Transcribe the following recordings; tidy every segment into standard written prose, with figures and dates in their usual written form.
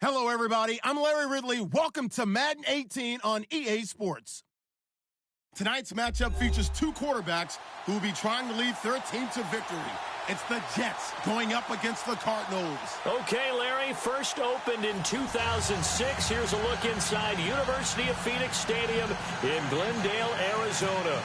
Hello, everybody. I'm Larry Ridley. Welcome to Madden 18 on EA Sports. Tonight's matchup features two quarterbacks who will be trying to lead their team to victory. It's the Jets going up against the Cardinals. Okay, Larry, first opened in 2006. Here's a look inside University of Phoenix Stadium in Glendale, Arizona.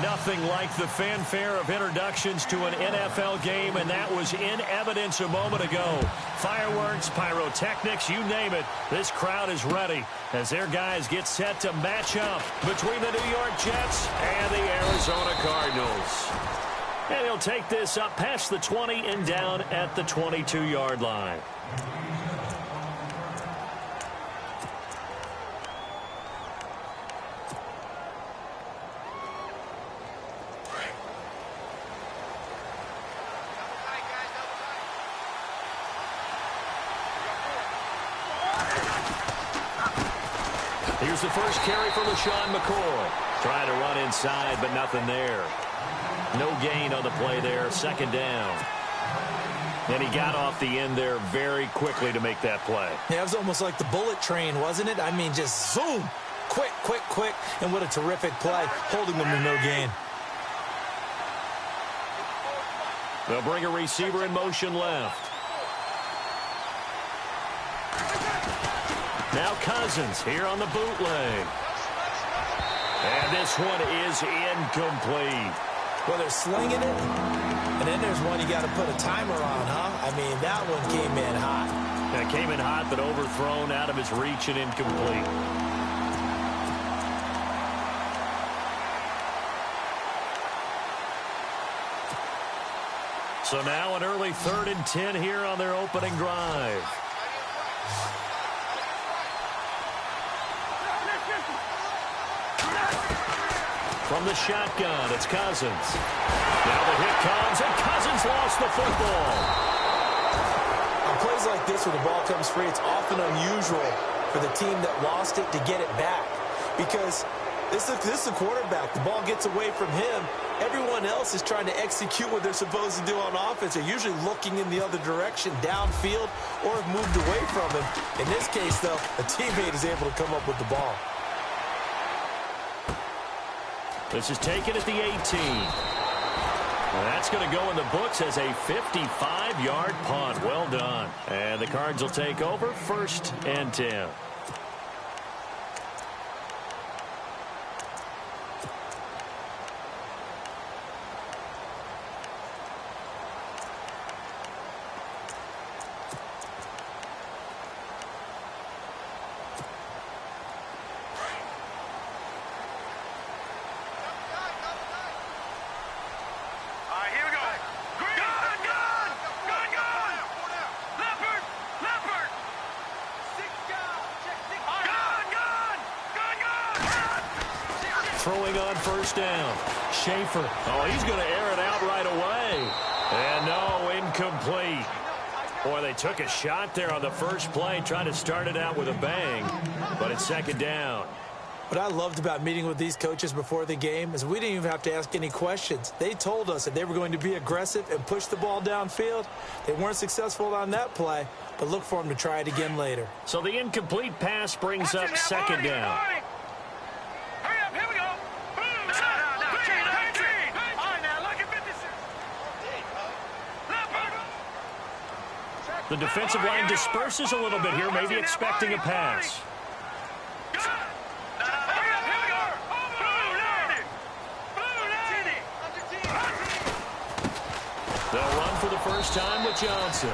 Nothing like the fanfare of introductions to an NFL game, and that was in evidence a moment ago. Fireworks, pyrotechnics, you name it. This crowd is ready as their guys get set to match up between the New York Jets and the Arizona Cardinals. And he'll take this up past the 20 and down at the 22-yard line. Here's the first carry for LaShawn McCoy. Trying to run inside, but nothing there. No gain on the play there, second down. And he got off the end there very quickly to make that play. Yeah, it was almost like the bullet train, wasn't it? I mean, just zoom. Quick, quick, quick. And what a terrific play, holding them to no gain. They'll bring a receiver in motion left. Now Cousins here on the bootleg. And this one is incomplete. Well, they're slinging it, and then there's one you got to put a timer on, huh? I mean, that one came in hot. That came in hot, but overthrown out of his reach and incomplete. So now an early 3rd and 10 here on their opening drive. From the shotgun, it's Cousins. Now the hit comes, and Cousins lost the football. On plays like this, when the ball comes free, it's often unusual for the team that lost it to get it back. Because this is the quarterback. The ball gets away from him. Everyone else is trying to execute what they're supposed to do on offense. They're usually looking in the other direction, downfield, or have moved away from him. In this case, though, a teammate is able to come up with the ball. This is taken at the 18. That's going to go in the books as a 55-yard punt. Well done. And the Cards will take over 1st and 10. Throwing on 1st down. Schaefer. Oh, he's going to air it out right away. And no, incomplete. Boy, they took a shot there on the first play, trying to start it out with a bang, but it's 2nd down. What I loved about meeting with these coaches before the game is we didn't even have to ask any questions. They told us that they were going to be aggressive and push the ball downfield. They weren't successful on that play, but look for them to try it again later. So the incomplete pass brings up 2nd down. The defensive line disperses a little bit here, maybe expecting a pass. They'll run for the first time with Johnson.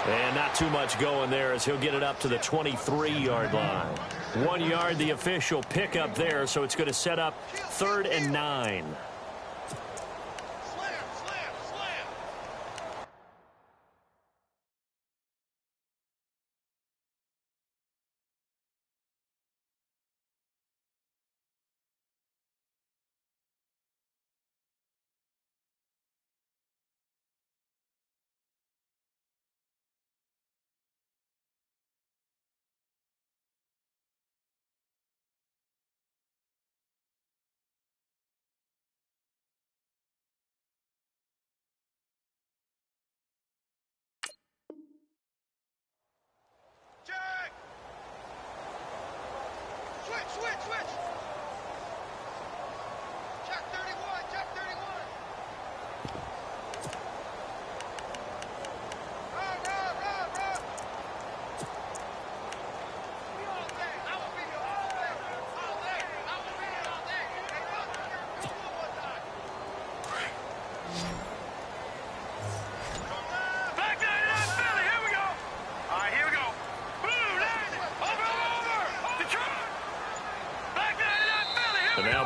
And not too much going there as he'll get it up to the 23-yard line. 1 yard, the official pickup there, so it's going to set up 3rd and 9.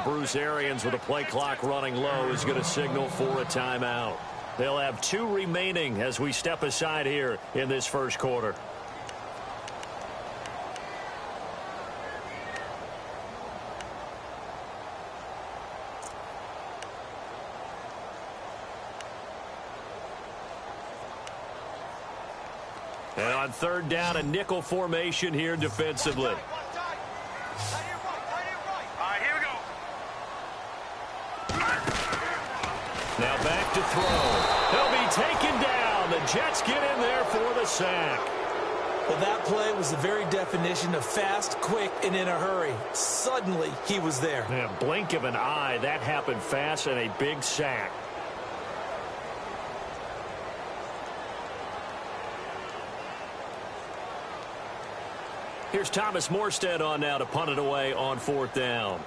Bruce Arians, with the play clock running low, is going to signal for a timeout. They'll have 2 remaining as we step aside here in this first quarter. And on third down, a nickel formation here defensively. Now back to throw. He'll be taken down. The Jets get in there for the sack. Well, that play was the very definition of fast, quick, and in a hurry. Suddenly, he was there. Yeah, blink of an eye. That happened fast, and a big sack. Here's Thomas Morstead on now to punt it away on fourth down.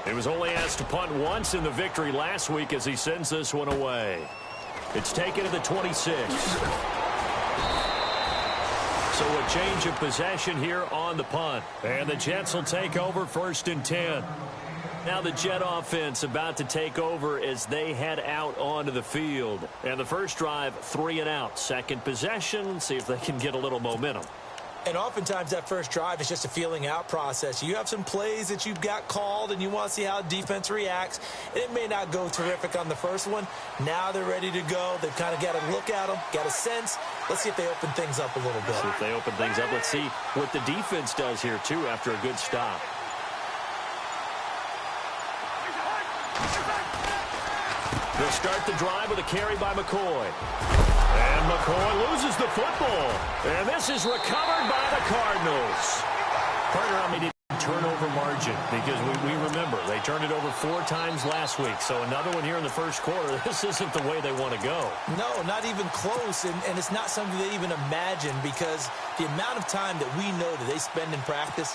He was only asked to punt once in the victory last week as he sends this one away. It's taken to the 26. So a change of possession here on the punt. And the Jets will take over 1st and 10. Now the Jet offense about to take over as they head out onto the field. And the first drive, 3 and out. Second possession, see if they can get a little momentum. And oftentimes that first drive is just a feeling out process. You have some plays that you've got called and you want to see how defense reacts. And it may not go terrific on the first one. Now they're ready to go. They've kind of got to look at them, got a sense. Let's see if they open things up a little bit. See if they open things up. Let's see what the defense does here, too, after a good stop. They'll start the drive with a carry by McCoy. And McCoy loses the football. And this is recovered by the Cardinals. Partner, I mean, turnover margin, because we remember they turned it over 4 times last week. So another one here in the first quarter. This isn't the way they want to go. No, not even close. And it's not something they even imagine, because the amount of time that we know that they spend in practice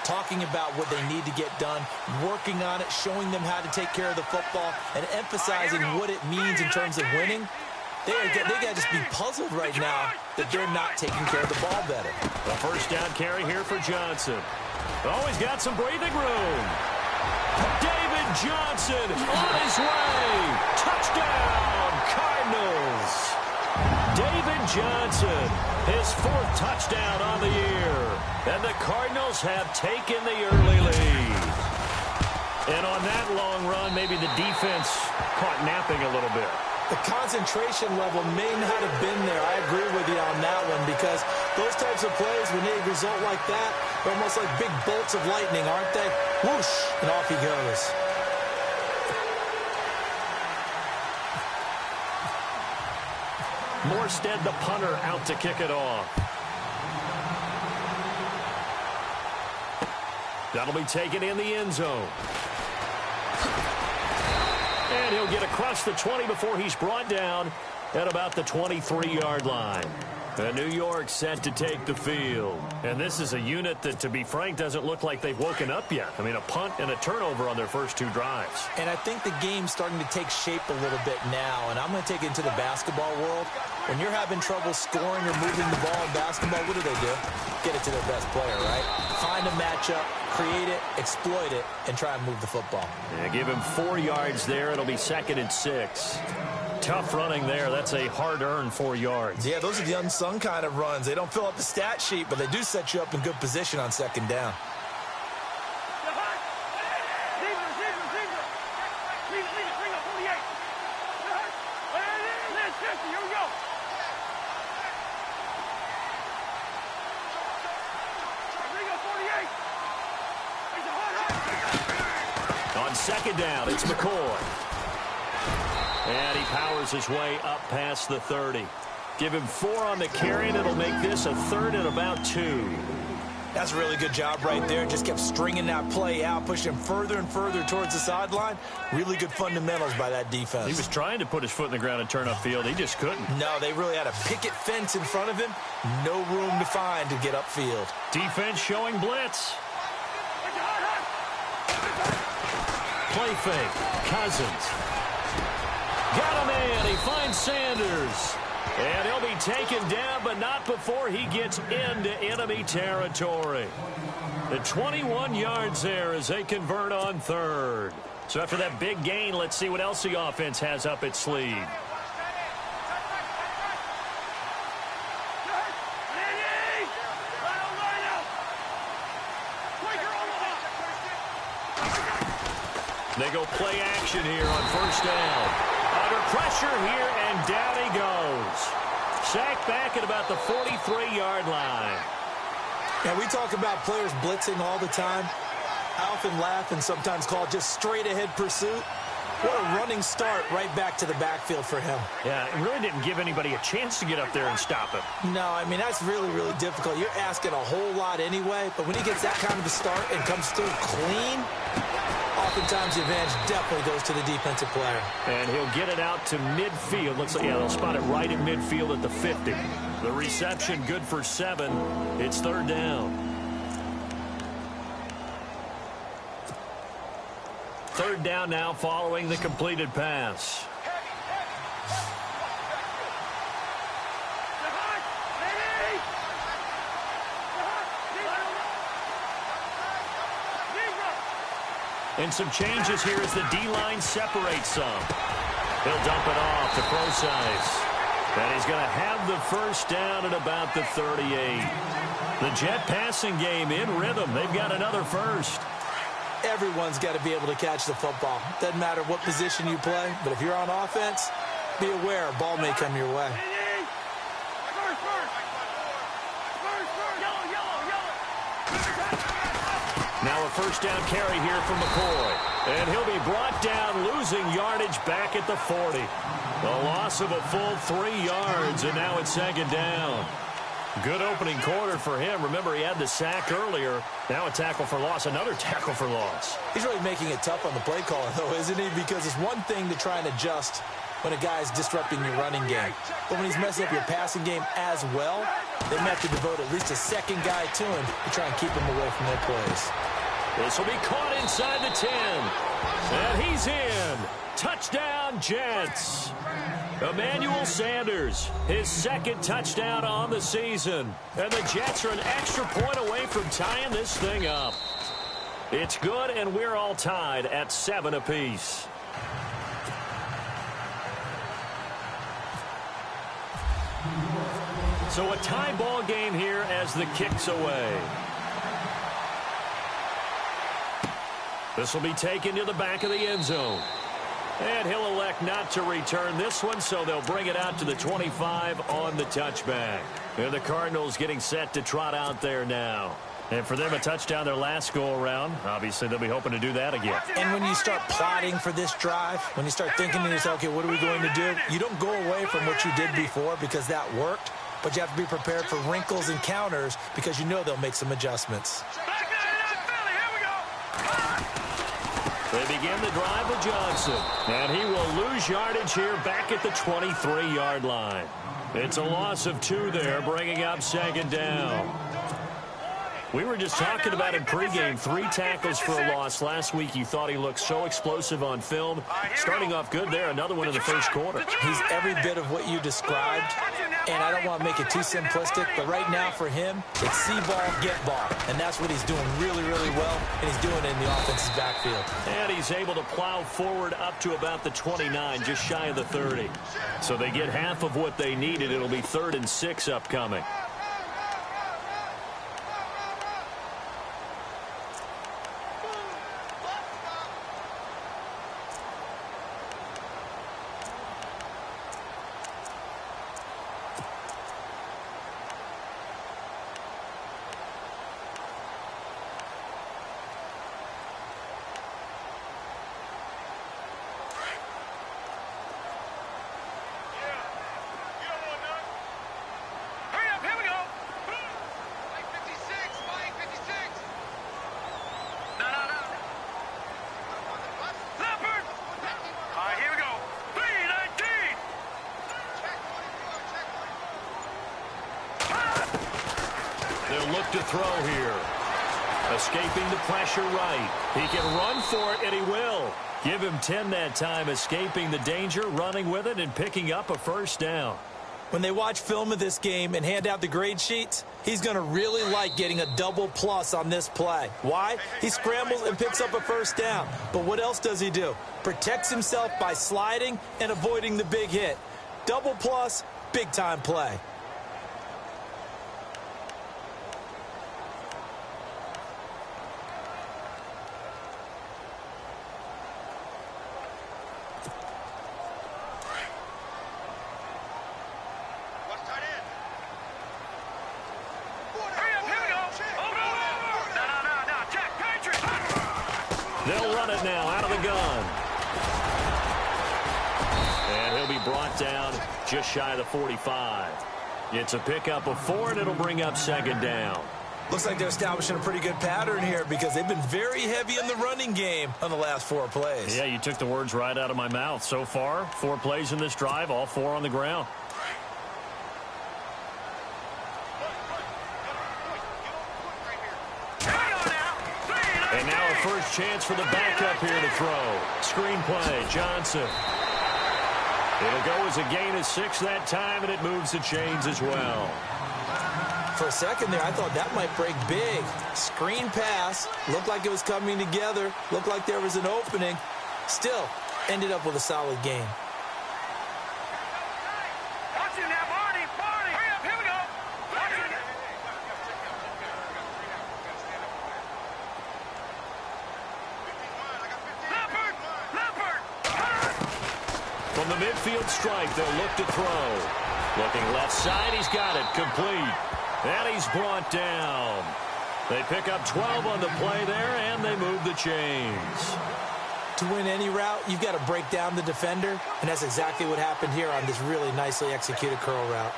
talking about what they need to get done, working on it, showing them how to take care of the football, and emphasizing what it means in terms of winning. They got to just be puzzled right now that they're not taking care of the ball better. A first down carry here for Johnson. Oh, he's got some breathing room. David Johnson on his way. Touchdown, Cardinals. David Johnson, his 4th touchdown on the year. And the Cardinals have taken the early lead. And on that long run, maybe the defense caught napping a little bit. The concentration level may not have been there. I agree with you on that one, because those types of plays, when they result like that, they're almost like big bolts of lightning, aren't they? Whoosh, and off he goes. Morstead, the punter, out to kick it off. That'll be taken in the end zone. And he'll get across the 20 before he's brought down at about the 23-yard line. And New York set to take the field. And this is a unit that, to be frank, doesn't look like they've woken up yet. I mean, a punt and a turnover on their first 2 drives. And I think the game's starting to take shape a little bit now. And I'm going to take it into the basketball world. When you're having trouble scoring or moving the ball in basketball, what do? Get it to their best player, right? Find a matchup, create it, exploit it, and try and move the football. Yeah, give him 4 yards there. It'll be 2nd and 6. Tough running there. That's a hard-earned 4 yards. Yeah, those are the unsung kind of runs. They don't fill up the stat sheet, but they do set you up in good position on 2nd down. On 2nd down, it's McCoy. And he powers his way up past the 30. Give him 4 on the carry, and it'll make this a 3rd and about 2. That's a really good job right there. Just kept stringing that play out, pushing him further and further towards the sideline. Really good fundamentals by that defense. He was trying to put his foot in the ground and turn upfield. He just couldn't. No, they really had a picket fence in front of him. No room to find to get upfield. Defense showing blitz. Play fake. Cousins. Got him in. He finds Sanders. And he'll be taken down, but not before he gets into enemy territory. The 21 yards there as they convert on third. So after that big gain, let's see what else the offense has up its sleeve. They go play action here on first down. Under pressure here, and down he goes. Sacked back at about the 43-yard line. Yeah, we talk about players blitzing all the time. I often laugh and sometimes call it just straight-ahead pursuit. What a running start right back to the backfield for him. Yeah, it really didn't give anybody a chance to get up there and stop him. No, I mean, that's really, really difficult. You're asking a whole lot anyway, but when he gets that kind of a start and comes through clean, oftentimes the advantage definitely goes to the defensive player. And he'll get it out to midfield. Looks like, yeah, they'll spot it right in midfield at the 50. The reception good for 7. It's third down. Third down now following the completed pass. And some changes here as the D-line separates some. He'll dump it off to Procise. And he's going to have the first down at about the 38. The Jet passing game in rhythm. They've got another first. Everyone's got to be able to catch the football. Doesn't matter what position you play, but if you're on offense, be aware a ball may come your way. Now a first down carry here from McCoy. And he'll be brought down, losing yardage back at the 40. A loss of a full 3 yards, and now it's second down. Good opening quarter for him. Remember, he had the sack earlier. Now a tackle for loss, another tackle for loss. He's really making it tough on the play caller, though, isn't he? Because it's one thing to try and adjust when a guy's disrupting your running game. But when he's messing up your passing game as well, they may have to devote at least a second guy to him to try and keep him away from their plays. This will be caught inside the 10. And he's in. Touchdown, Jets. Emmanuel Sanders, his second touchdown on the season. And the Jets are an extra point away from tying this thing up. It's good, and we're all tied at 7 apiece. So a tie ball game here as the kick's away. This will be taken to the back of the end zone. And he'll elect not to return this one, so they'll bring it out to the 25 on the touchback. And the Cardinals getting set to trot out there now. And for them, a touchdown their last go-around. Obviously, they'll be hoping to do that again. And when you start plotting for this drive, when you start thinking to yourself, okay, what are we going to do? You don't go away from what you did before because that worked, but you have to be prepared for wrinkles and counters because you know they'll make some adjustments. They begin the drive with Johnson. And he will lose yardage here back at the 23-yard line. It's a loss of 2 there, bringing up second down. We were just talking about in pregame, 3 tackles for a loss. Last week, you thought he looked so explosive on film. Starting off good there, another one in the first quarter. He's every bit of what you described, and I don't want to make it too simplistic, but right now for him, it's see ball, get ball, and that's what he's doing really, really well, and he's doing it in the offense's backfield. And he's able to plow forward up to about the 29, just shy of the 30. So they get half of what they needed. It'll be 3rd and 6 upcoming. Look to throw here. Escaping the pressure right. He can run for it, and he will. Give him 10 that time, escaping the danger, running with it, and picking up a first down. When they watch film of this game and hand out the grade sheets, he's going to really like getting a double plus on this play. Why? He scrambles and picks up a first down. But what else does he do? Protects himself by sliding and avoiding the big hit. Double plus, big-time play. They'll run it now out of the gun. And he'll be brought down just shy of the 45. It's a pickup of 4, and it'll bring up second down. Looks like they're establishing a pretty good pattern here because they've been very heavy in the running game on the last 4 plays. Yeah, you took the words right out of my mouth. So far, 4 plays in this drive, all 4 on the ground. And now a first chance for the backup here to throw. Screen play, Johnson. It'll go as a gain of 6 that time, and it moves the chains as well. For a second there, I thought that might break big. Screen pass. Looked like it was coming together. Looked like there was an opening. Still, ended up with a solid gain. From the midfield stripe, they'll look to throw. Looking left side, he's got it. Complete. And he's brought down. They pick up 12 on the play there, and they move the chains. To win any route, you've got to break down the defender, and that's exactly what happened here on this really nicely executed curl route.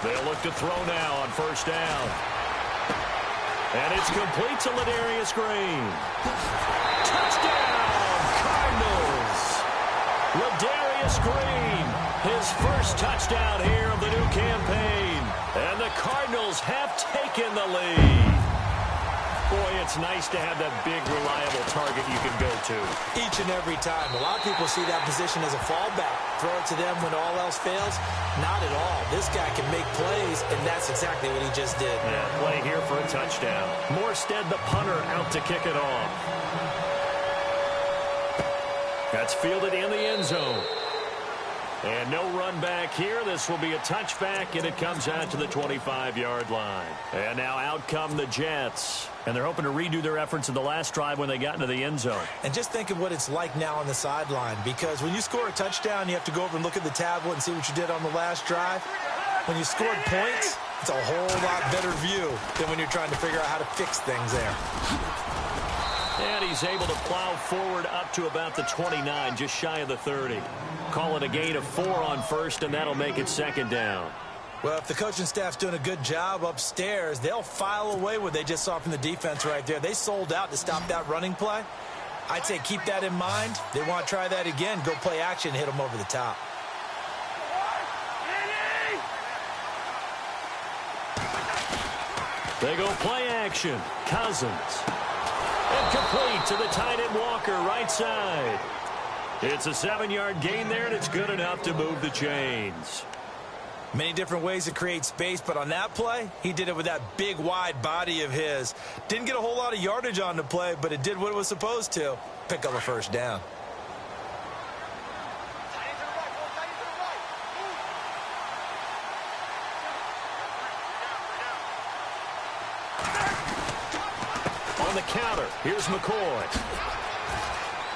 They'll look to throw now on first down. And it's complete to Ladarius Green. Touchdown, Cardinals. Ladarius Green, his first touchdown here of the new campaign. And the Cardinals have taken the lead. Boy, it's nice to have that big, reliable target you can go to. Each and every time. A lot of people see that position as a fallback. Throw it to them when all else fails. Not at all. This guy can make plays, and that's exactly what he just did. Yeah, play here for a touchdown. Morstead, the punter, out to kick it off. That's fielded in the end zone. And no run back here. This will be a touchback, and it comes out to the 25-yard line. And now out come the Jets. And they're hoping to redo their efforts in the last drive when they got into the end zone. And just think of what it's like now on the sideline, because when you score a touchdown, you have to go over and look at the tablet and see what you did on the last drive. When you scored points, it's a whole lot better view than when you're trying to figure out how to fix things there. And he's able to plow forward up to about the 29, just shy of the 30. Call it a gain of 4 on first, and that'll make it second down. Well, if the coaching staff's doing a good job upstairs, they'll file away what they just saw from the defense right there. They sold out to stop that running play. I'd say keep that in mind. They want to try that again. Go play action, hit them over the top. They go play action. Cousins. And complete to the tight end Walker, right side. It's a 7-yard gain there, and it's good enough to move the chains. Many different ways to create space, but on that play, he did it with that big, wide body of his. Didn't get a whole lot of yardage on the play, but it did what it was supposed to. Pick up a first down. On the counter, here's McCoy.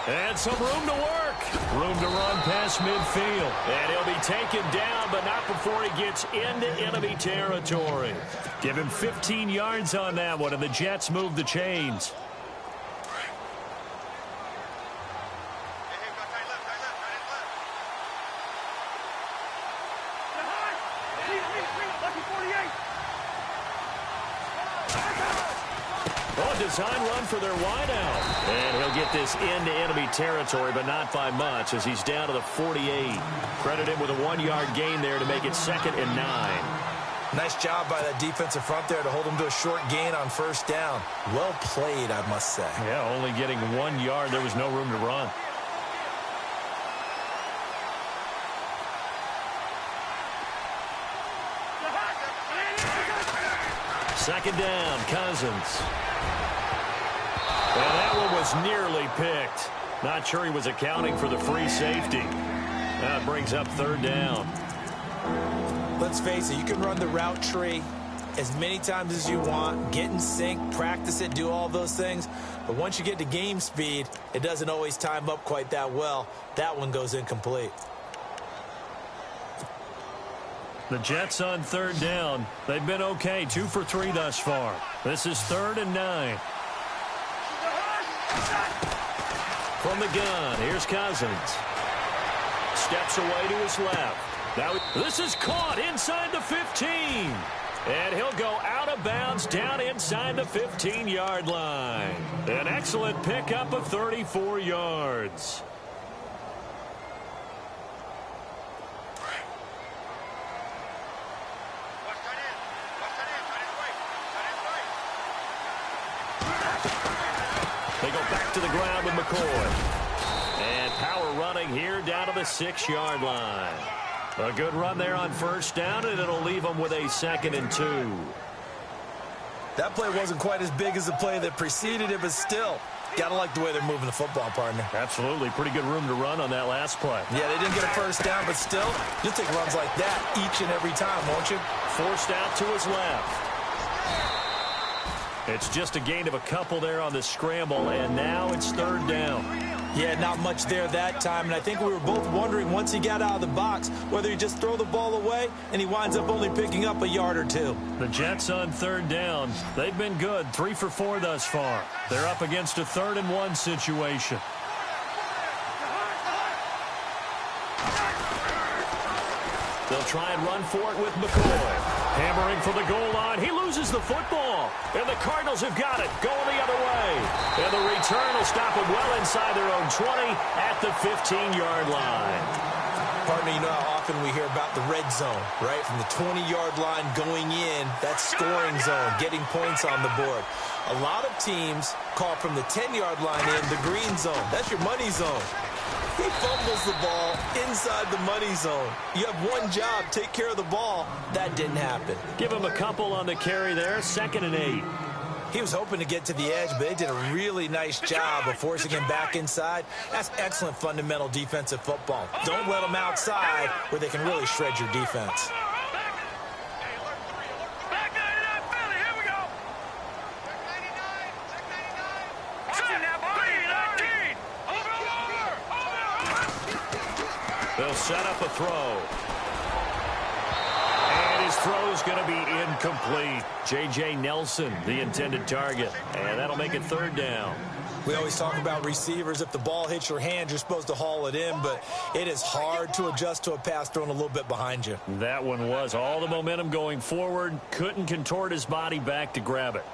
And some room to work. Room to run past midfield. And he'll be taken down, but not before he gets into enemy territory. Give him 15 yards on that one, and the Jets move the chains. Oh, design run for their wideout. And he'll get this into enemy territory, but not by much as he's down to the 48. Credit him with a 1-yard gain there to make it 2nd and 9. Nice job by that defensive front there to hold him to a short gain on first down. Well played, I must say. Yeah, only getting 1 yard. There was no room to run. Second down, Cousins. And that one was nearly picked. Not sure he was accounting for the free safety. That brings up 3rd down. Let's face it, you can run the route tree as many times as you want, get in sync, practice it, do all those things. But once you get to game speed, it doesn't always time up quite that well. That one goes incomplete. The Jets on 3rd down. They've been okay, 2 for 3 thus far. This is 3rd and 9. From the gun, here's Cousins. Steps away to his left. Now this is caught inside the 15. And he'll go out of bounds down inside the 15-yard line. An excellent pickup of 34 yards. They go back to the ground with McCoy. And power running here down to the 6-yard line. A good run there on first down, and it'll leave them with a 2nd and 2. That play wasn't quite as big as the play that preceded it, but still, gotta like the way they're moving the football, partner. Absolutely. Pretty good room to run on that last play. Yeah, they didn't get a first down, but still, you'll take runs like that each and every time, won't you? Forced out to his left. It's just a gain of a couple there on the scramble, and now it's 3rd down. Yeah, not much there that time, and I think we were both wondering once he got out of the box whether he just throw the ball away and he winds up only picking up a yard or 2. The Jets on 3rd down. They've been good, 3 for 4 thus far. They're up against a 3rd and 1 situation. They'll try and run for it with McCoy. Hammering for the goal line. He loses the football. And the Cardinals have got it. Going the other way. And the return will stop them well inside their own 20 at the 15-yard line. Partner, you know how often we hear about the red zone, right? From the 20-yard line going in, that scoring zone, getting points on the board. A lot of teams call from the 10-yard line in the green zone. That's your money zone. He fumbles the ball inside the money zone. You have one job, take care of the ball. That didn't happen. Give him a couple on the carry there, 2nd and 8. He was hoping to get to the edge, but they did a really nice job of forcing him back inside. That's excellent fundamental defensive football. Don't let them outside where they can really shred your defense. They'll set up a throw. And his throw is going to be incomplete. J.J. Nelson, the intended target. And that'll make it 3rd down. We always talk about receivers. If the ball hits your hand, you're supposed to haul it in, but it is hard to adjust to a pass thrown a little bit behind you. That one was all the momentum going forward. Couldn't contort his body back to grab it.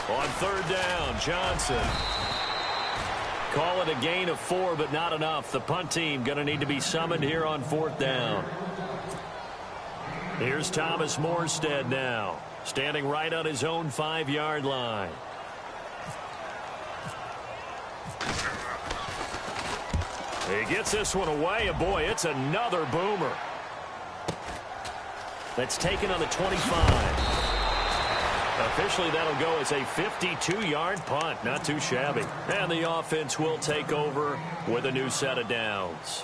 On 3rd down, Johnson. Call it a gain of 4, but not enough. The punt team going to need to be summoned here on 4th down. Here's Thomas Morstead now, standing right on his own 5-yard line. He gets this one away, and boy, it's another boomer. That's taken on the 25. Officially, that'll go as a 52-yard punt. Not too shabby. And the offense will take over with a new set of downs.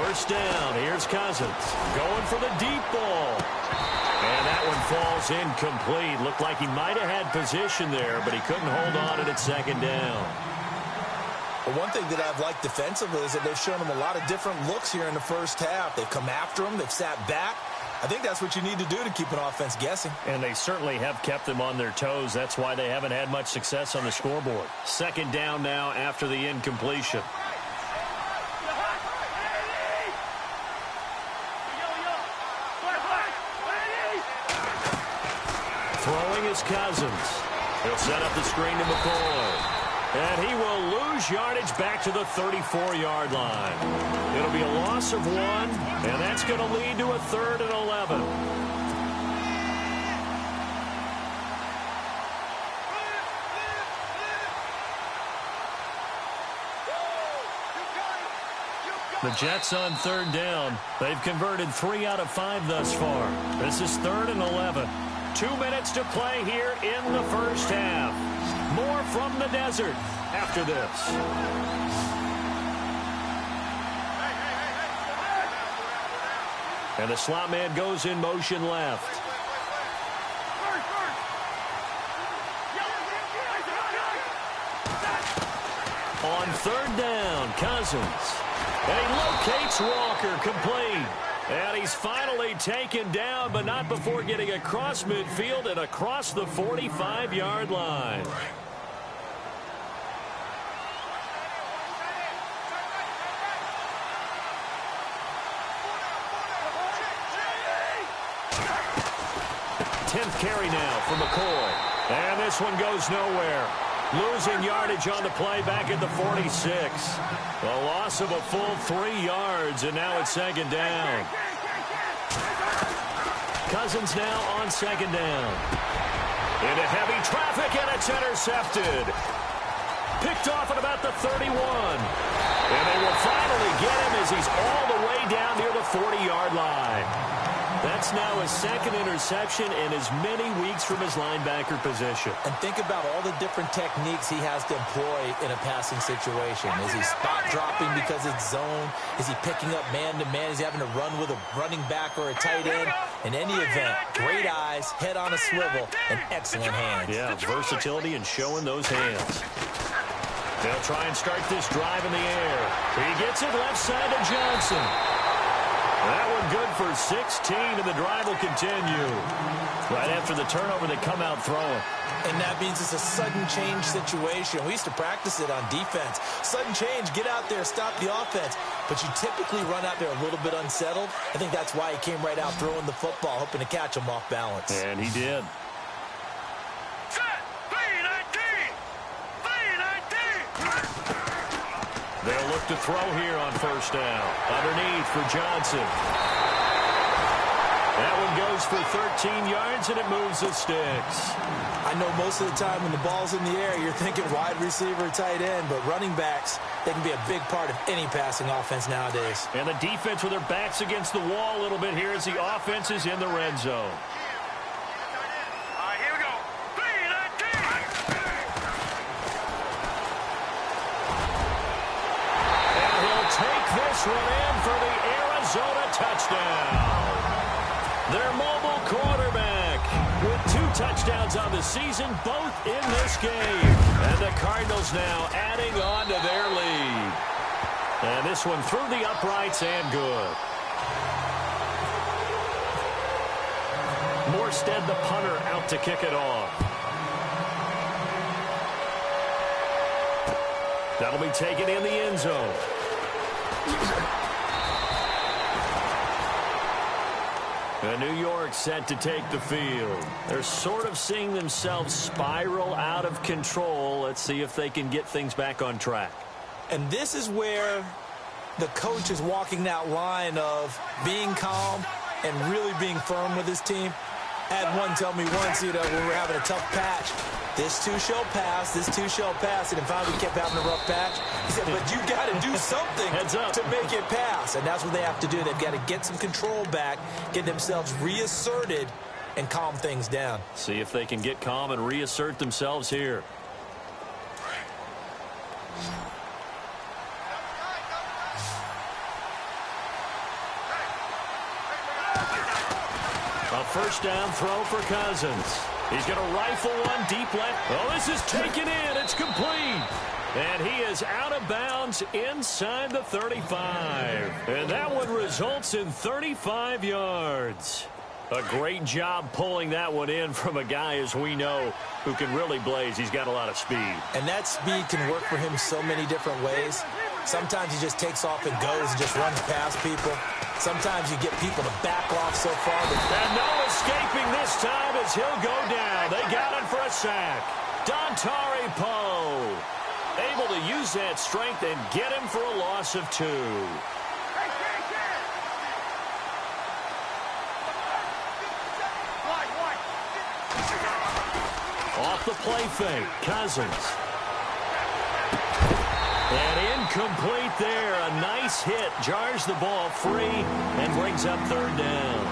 First down. Here's Cousins going for the deep ball. And that one falls incomplete. Looked like he might have had position there, but he couldn't hold on at second down. Well, one thing that I've liked defensively is that they've shown him a lot of different looks here in the first half. They've come after him. They've sat back. I think that's what you need to do to keep an offense guessing. And they certainly have kept them on their toes. That's why they haven't had much success on the scoreboard. Second down now after the incompletion. Throwing is Cousins. He'll set up the screen to McCoy. And he will lose yardage back to the 34-yard line. It'll be a loss of 1, and that's going to lead to a 3rd and 11. The Jets on 3rd down. They've converted 3 out of 5 thus far. This is 3rd and 11. 2 minutes to play here in the first half. More from the desert after this. And the slot man goes in motion left. On 3rd down, Cousins. And he locates Walker, complete. And he's finally taken down, but not before getting across midfield and across the 45-yard line. Tenth carry now for McCoy. And this one goes nowhere. Losing yardage on the play back at the 46. A loss of a full 3 yards, and now it's second down. Cousins now on second down. Into heavy traffic, and it's intercepted. Picked off at about the 31. And they will finally get him as he's all the way down near the 40-yard line. That's now his 2nd interception in as many weeks from his linebacker position. And think about all the different techniques he has to employ in a passing situation. Is he spot dropping because it's zone? Is he picking up man-to-man? Is he having to run with a running back or a tight end? In any event, great eyes, head on a swivel, and excellent hands. Yeah, versatility and showing those hands. They'll try and start this drive in the air. He gets it left side to Johnson. That one good for 16, and the drive will continue. Right after the turnover, they come out throwing. And that means it's a sudden change situation. We used to practice it on defense. Sudden change, get out there, stop the offense. But you typically run out there a little bit unsettled. I think that's why he came right out throwing the football, hoping to catch him off balance. And he did. They'll look to throw here on first down. Underneath for Johnson. That one goes for 13 yards, and it moves the sticks. I know most of the time when the ball's in the air, you're thinking wide receiver, tight end, but running backs, they can be a big part of any passing offense nowadays. And the defense with their backs against the wall a little bit here as the offense is in the red zone. This one in for the Arizona touchdown. Their mobile quarterback with 2 touchdowns on the season, both in this game. And the Cardinals now adding on to their lead. And this one through the uprights and good. Morstead, the punter, out to kick it off. That'll be taken in the end zone. And New York set to take the field. They're sort of seeing themselves spiral out of control. Let's see if they can get things back on track. And this is where the coach is walking that line of being calm and really being firm with his team. I had one tell me once, when we were having a tough patch, this too shall pass, this too shall pass, and finally we kept having a rough patch. He said, but you got to do something to make it pass, and that's what they have to do. They've got to get some control back, get themselves reasserted, and calm things down. See if they can get calm and reassert themselves here. first down throw for Cousins. He's going to rifle one deep left. Oh, this is taken in. It's complete. And he is out of bounds inside the 35. And that one results in 35 yards. A great job pulling that one in from a guy, as we know, who can really blaze. He's got a lot of speed. And that speed can work for him so many different ways. Sometimes he just takes off and goes and just runs past people. Sometimes you get people to back off so far. And no escaping this time as he'll go down. They got him for a sack. Dontari Poe able to use that strength and get him for a loss of 2. Off the play fake, Cousins. And incomplete there. A nice hit. Jars the ball free and brings up third down.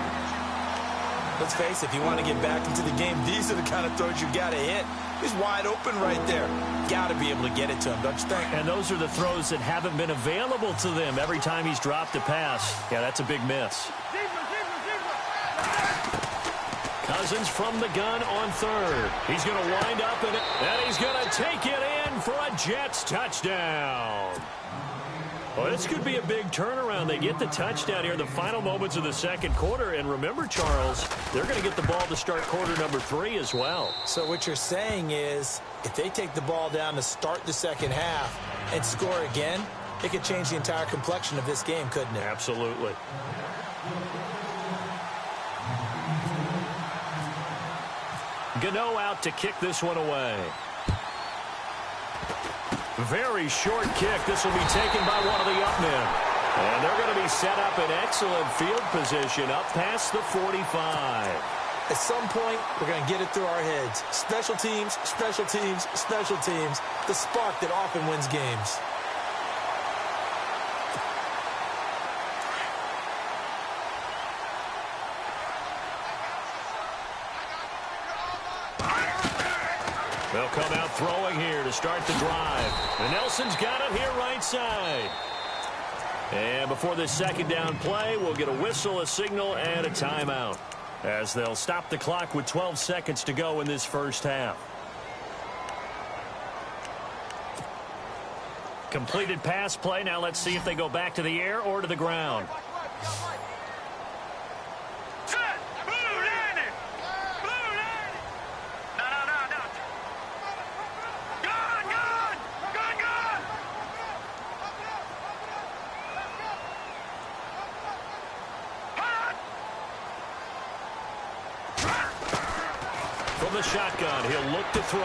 Let's face it, if you want to get back into the game, these are the kind of throws you got to hit. He's wide open right there. Got to be able to get it to him, don't you think? And those are the throws that haven't been available to them every time he's dropped a pass. Yeah, that's a big miss. Cousins from the gun on third. He's going to wind up in it, and he's going to take it in for a Jets touchdown. Well, this could be a big turnaround. They get the touchdown here in the final moments of the second quarter. And remember, Charles, they're going to get the ball to start quarter number 3 as well. So what you're saying is, if they take the ball down to start the second half and score again, it could change the entire complexion of this game, couldn't it? Absolutely. Gano out to kick this one away. Very short kick. This will be taken by one of the up men. And they're going to be set up in excellent field position up past the 45. At some point, we're going to get it through our heads. Special teams, special teams, special teams. The spark that often wins games. They'll come out throwing here to start the drive. And Nelson's got it here right side. And before this second down play, we'll get a whistle, a signal, and a timeout, as they'll stop the clock with 12 seconds to go in this first half. Completed pass play. Now let's see if they go back to the air or to the ground. From the shotgun, he'll look to throw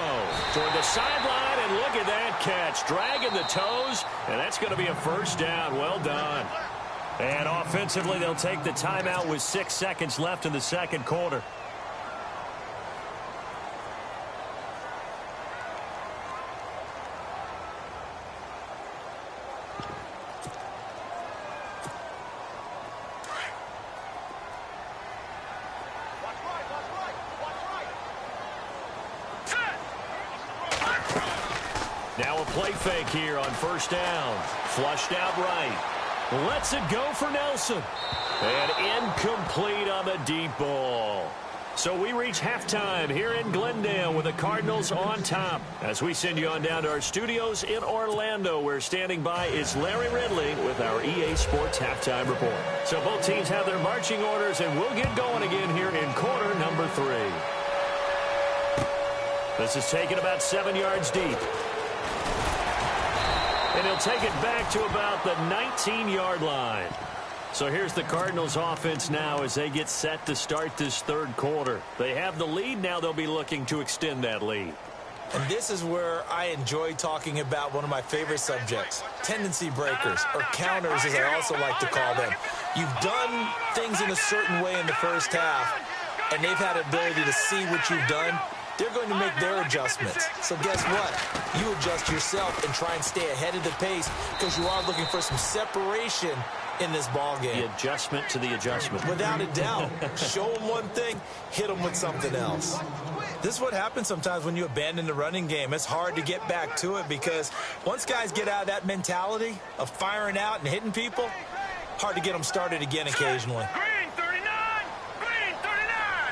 toward the sideline, and look at that catch. Dragging the toes, and that's going to be a first down. Well done. And offensively, they'll take the timeout with 6 seconds left in the second quarter. Now a play fake here on first down. Flushed out right. Lets it go for Nelson. And incomplete on the deep ball. So we reach halftime here in Glendale with the Cardinals on top. As we send you on down to our studios in Orlando, where standing by is Larry Ridley with our EA Sports Halftime Report. So both teams have their marching orders, and we'll get going again here in quarter number 3. This is taken about 7 yards deep. And he'll take it back to about the 19-yard line. So here's the Cardinals offense now as they get set to start this third quarter. They have the lead. Now they'll be looking to extend that lead. And this is where I enjoy talking about one of my favorite subjects, tendency breakers, or counters as I also like to call them. You've done things in a certain way in the first half, and they've had the ability to see what you've done. They're going to make their adjustments. So guess what? You adjust yourself and try and stay ahead of the pace because you are looking for some separation in this ball game. The adjustment to the adjustment. Without a doubt. Show them one thing, hit them with something else. This is what happens sometimes when you abandon the running game. It's hard to get back to it because once guys get out of that mentality of firing out and hitting people, hard to get them started again occasionally. Green 39! Green 39!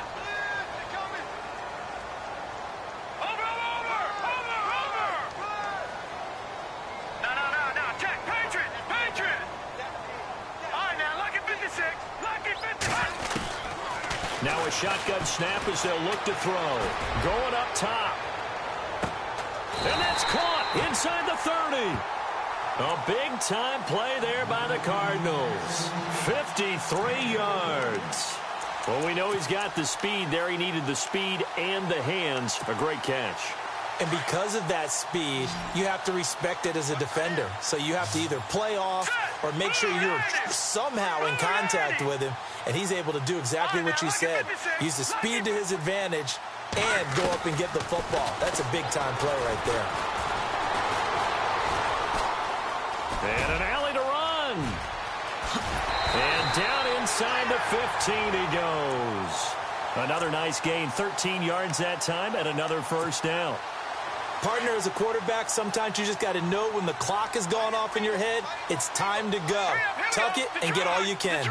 a shotgun snap as they'll look to throw. Going up top. And that's caught inside the 30. A big-time play there by the Cardinals. 53 yards. Well, we know he's got the speed there. He needed the speed and the hands. A great catch. And because of that speed, you have to respect it as a defender. So you have to either play off or make sure you're somehow in contact with him. And he's able to do exactly what you said. Use the speed to his advantage and go up and get the football. That's a big-time play right there. And an alley to run. And down inside the 15 he goes. Another nice gain, 13 yards that time, and another first down. Partner, as a quarterback, sometimes you just got to know when the clock has gone off in your head, it's time to go. Tuck it and get all you can.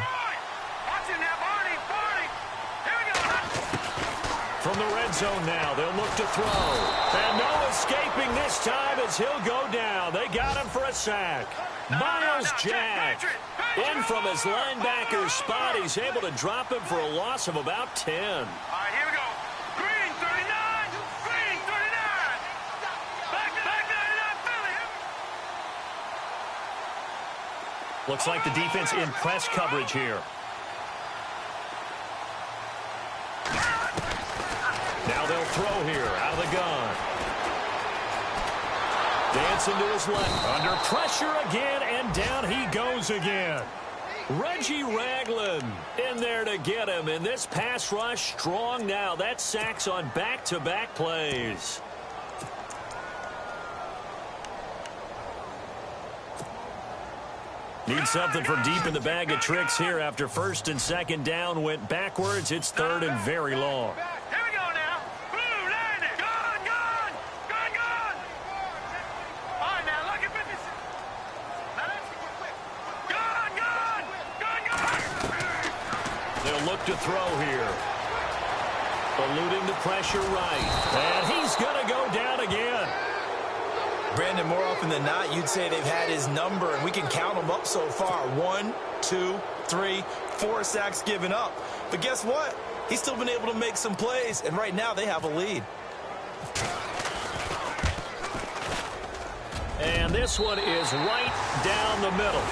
From the red zone now, they'll look to throw. And no escaping this time as he'll go down. They got him for a sack. Miles Jack in from his linebacker spot. He's able to drop him for a loss of about 10. All right, here we go. Green 39. Green 39. Back 99 Philly. Looks like the defense in press coverage here. Now they'll throw here out of the gun. Dancing to his left. Under pressure again, and down he goes again. Reggie Ragland in there to get him. And this pass rush strong now. That's sacks on back-to-back plays. Need something from deep in the bag of tricks here after first and second down went backwards. It's third and very long. Here we go now. Blue landing. Gone, gone. Gone, gone. All right, now, look at this. Gone, gone. Gone, gone. They'll look to throw here. Eluding the pressure right. And he's going to go down again. Brandon, more often than not, you'd say they've had his number, and we can count them up so far. 1, 2, 3, 4 sacks given up. But guess what? He's still been able to make some plays, and right now they have a lead. And this one is right down the middle.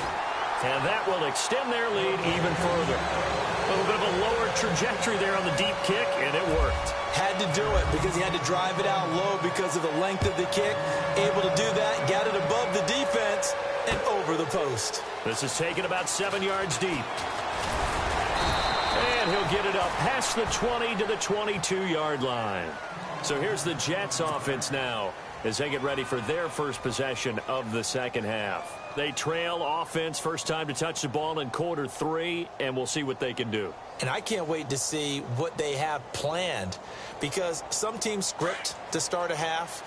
And that will extend their lead even further. A little bit of a lower trajectory there on the deep kick, and it worked. Had to do it because he had to drive it out low because of the length of the kick. Able to do that, got it above the defense, and over the post. This is taken about 7 yards deep. And he'll get it up past the 20 to the 22-yard line. So here's the Jets offense now as they get ready for their first possession of the second half. They trail offense, first time to touch the ball in quarter 3, and we'll see what they can do. And I can't wait to see what they have planned, because some teams script to start a half.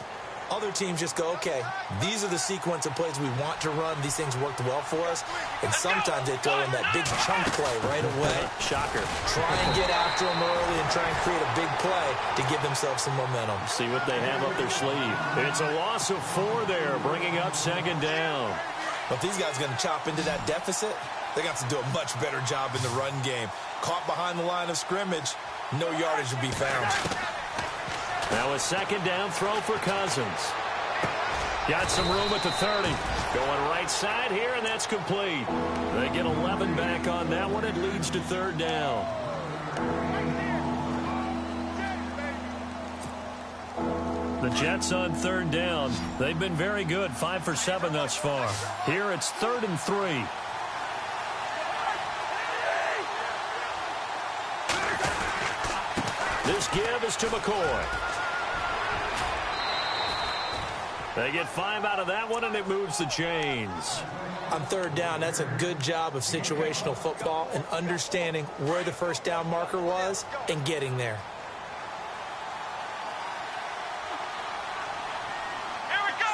Other teams just go, okay, these are the sequence of plays we want to run. These things worked well for us. And sometimes they throw in that big chunk play right away. Shocker. Try and get after them early and try and create a big play to give themselves some momentum. See what they have up their sleeve. It's a loss of 4 there, bringing up second down. But these guys are going to chop into that deficit. They got to do a much better job in the run game. Caught behind the line of scrimmage, no yardage to be found. Now a second down throw for Cousins. Got some room at the 30. Going right side here, and that's complete. They get 11 back on that one. It leads to third down. The Jets on third down. They've been very good, 5 for 7 thus far. Here it's 3rd and 3. This give is to McCoy. They get 5 out of that one, and it moves the chains. On third down, that's a good job of situational football and understanding where the first down marker was and getting there. Here we go.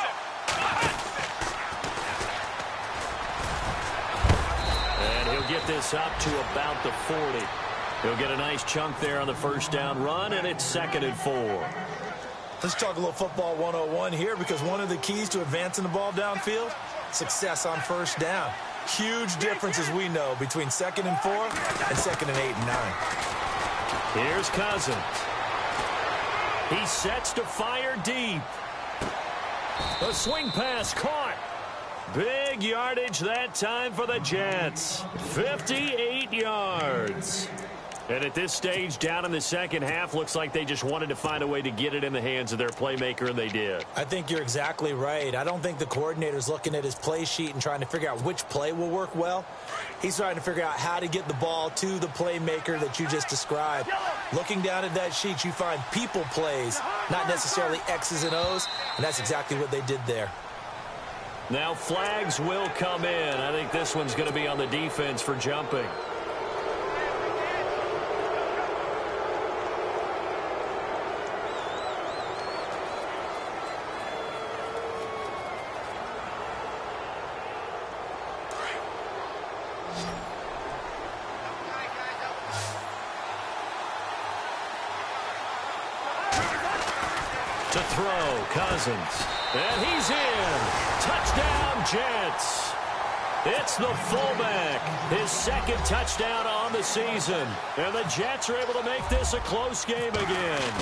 And he'll get this up to about the 40. He'll get a nice chunk there on the first down run, and it's 2nd and 4. Let's talk a little football 101 here, because one of the keys to advancing the ball downfield, success on first down. Huge difference, as we know, between 2nd and 4 and 2nd and 8 and 9. Here's Cousins. He sets to fire deep. A swing pass caught. Big yardage that time for the Jets. 58 yards. And at this stage, down in the second half, looks like they just wanted to find a way to get it in the hands of their playmaker, and they did. I think you're exactly right. I don't think the coordinator's looking at his play sheet and trying to figure out which play will work well. He's trying to figure out how to get the ball to the playmaker that you just described. Looking down at that sheet, you find people plays, not necessarily X's and O's, and that's exactly what they did there. Now flags will come in. I think this one's going to be on the defense for jumping. To throw, Cousins. And he's in. Touchdown, Jets. It's the fullback. His second touchdown on the season. And the Jets are able to make this a close game again.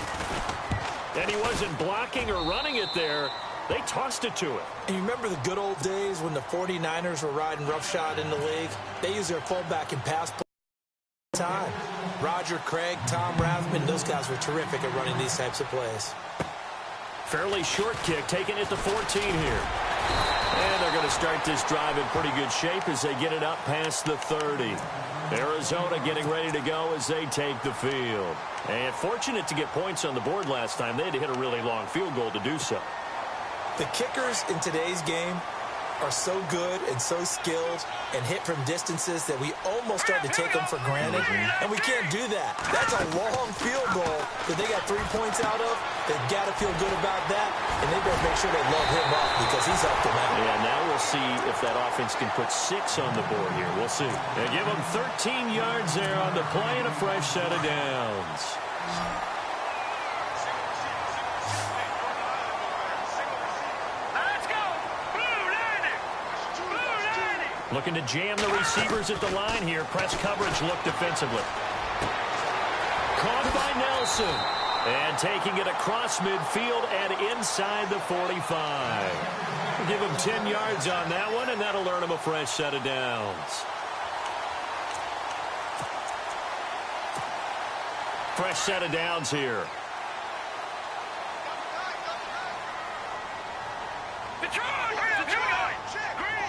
And he wasn't blocking or running it there. They tossed it to him. And you remember the good old days when the 49ers were riding roughshod in the league? They used their fullback in pass play time. Roger Craig, Tom Rathman, those guys were terrific at running these types of plays. Fairly short kick, taking it to 14 here. And they're going to start this drive in pretty good shape as they get it up past the 30. Arizona getting ready to go as they take the field. And fortunate to get points on the board last time. They had to hit a really long field goal to do so. The kickers in today's game are so good and so skilled and hit from distances that we almost start to take them for granted, and we can't do that. That's a long field goal that they got 3 points out of. They've got to feel good about that, and they better make sure they load him up because he's helped them out. Yeah, now we'll see if that offense can put 6 on the board here. We'll see. They give them 13 yards there on the play and a fresh set of downs. Looking to jam the receivers at the line here. Press coverage look defensively. Caught by Nelson. And taking it across midfield and inside the 45. Give him 10 yards on that one, and that'll earn him a fresh set of downs. Fresh set of downs here.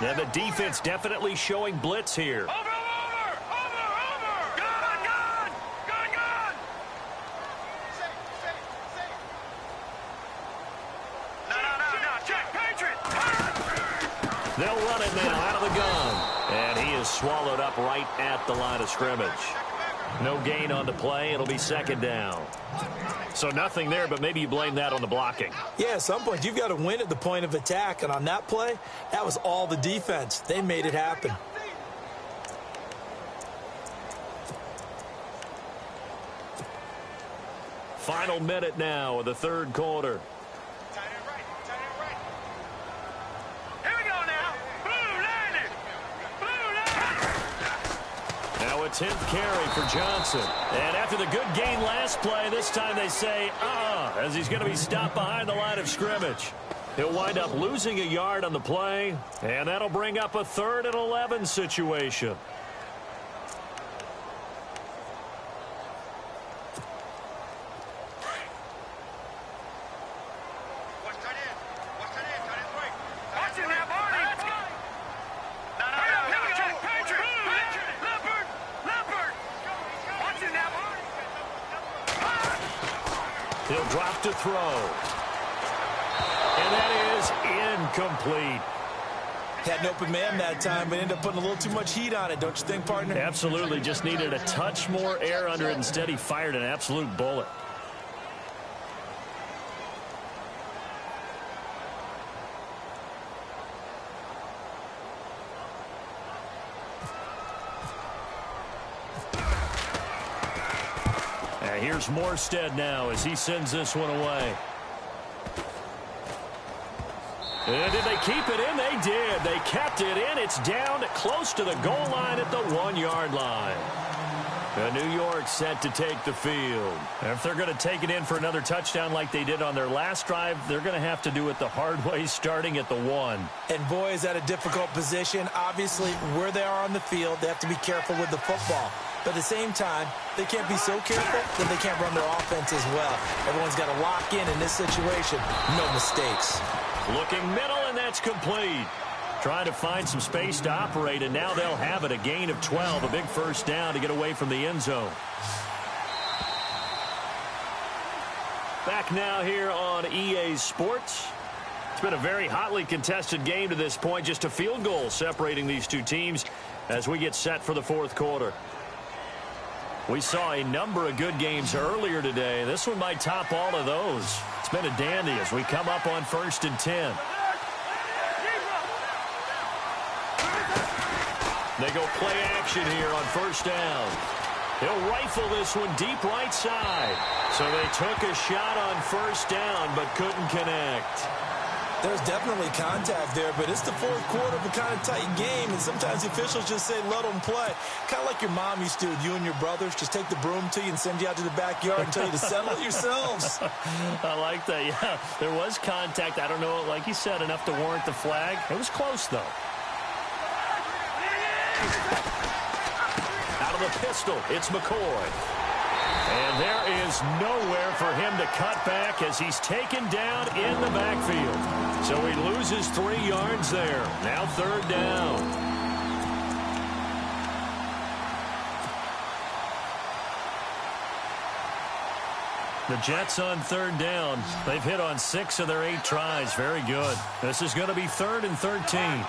Now the defense definitely showing blitz here. Over! Gun! No, check, Patriot! They'll run it now out of the gun. And he is swallowed up right at the line of scrimmage. No gain on the play. It'll be second down. So nothing there, but maybe you blame that on the blocking. Yeah, at some point you've got to win at the point of attack, and on that play, that was all the defense. They made it happen. Final minute now of the third quarter. Here we go now. Blue landed. Now a 10th carry for Johnson. And after the good gain last play, this time they say, as he's going to be stopped behind the line of scrimmage. He'll wind up losing a yard on the play, and that'll bring up a 3rd and 11 situation. He'll drop to throw. And that is incomplete. Had an open man that time, but ended up putting a little too much heat on it, don't you think, partner? Absolutely. Just needed a touch more air under it. Instead, he fired an absolute bullet. Here's Morstead now as he sends this one away. And did they keep it in? They did. They kept it in. It's down close to the goal line at the 1-yard line. New York set to take the field. If they're going to take it in for another touchdown like they did on their last drive, they're going to have to do it the hard way, starting at the 1. And boy, is that a difficult position. Obviously, where they are on the field, they have to be careful with the football. But at the same time, they can't be so careful that they can't run their offense as well. Everyone's got to lock in this situation. No mistakes. Looking middle, and that's complete. Trying to find some space to operate, and now they'll have it. A gain of 12, a big first down to get away from the end zone. Back now here on EA Sports. It's been a very hotly contested game to this point. Just a field goal separating these two teams as we get set for the fourth quarter. We saw a number of good games earlier today. This one might top all of those. It's been a dandy as we come up on 1st and 10. They go play action here on first down. He'll rifle this one deep right side. So they took a shot on first down but couldn't connect. There's definitely contact there, but it's the fourth quarter of a kind of tight game, and sometimes the officials just say, let them play. Kind of like your mom used to do with you and your brothers. Just take the broom to you and send you out to the backyard and tell you to settle it yourselves. I like that, yeah. There was contact. I don't know, like you said, enough to warrant the flag. It was close, though. Out of the pistol, it's McCoy. And there is nowhere for him to cut back as he's taken down in the backfield. So he loses 3 yards there. Now 3rd down. The Jets on 3rd down. They've hit on 6 of their 8 tries. Very good. This is going to be 3rd and 13.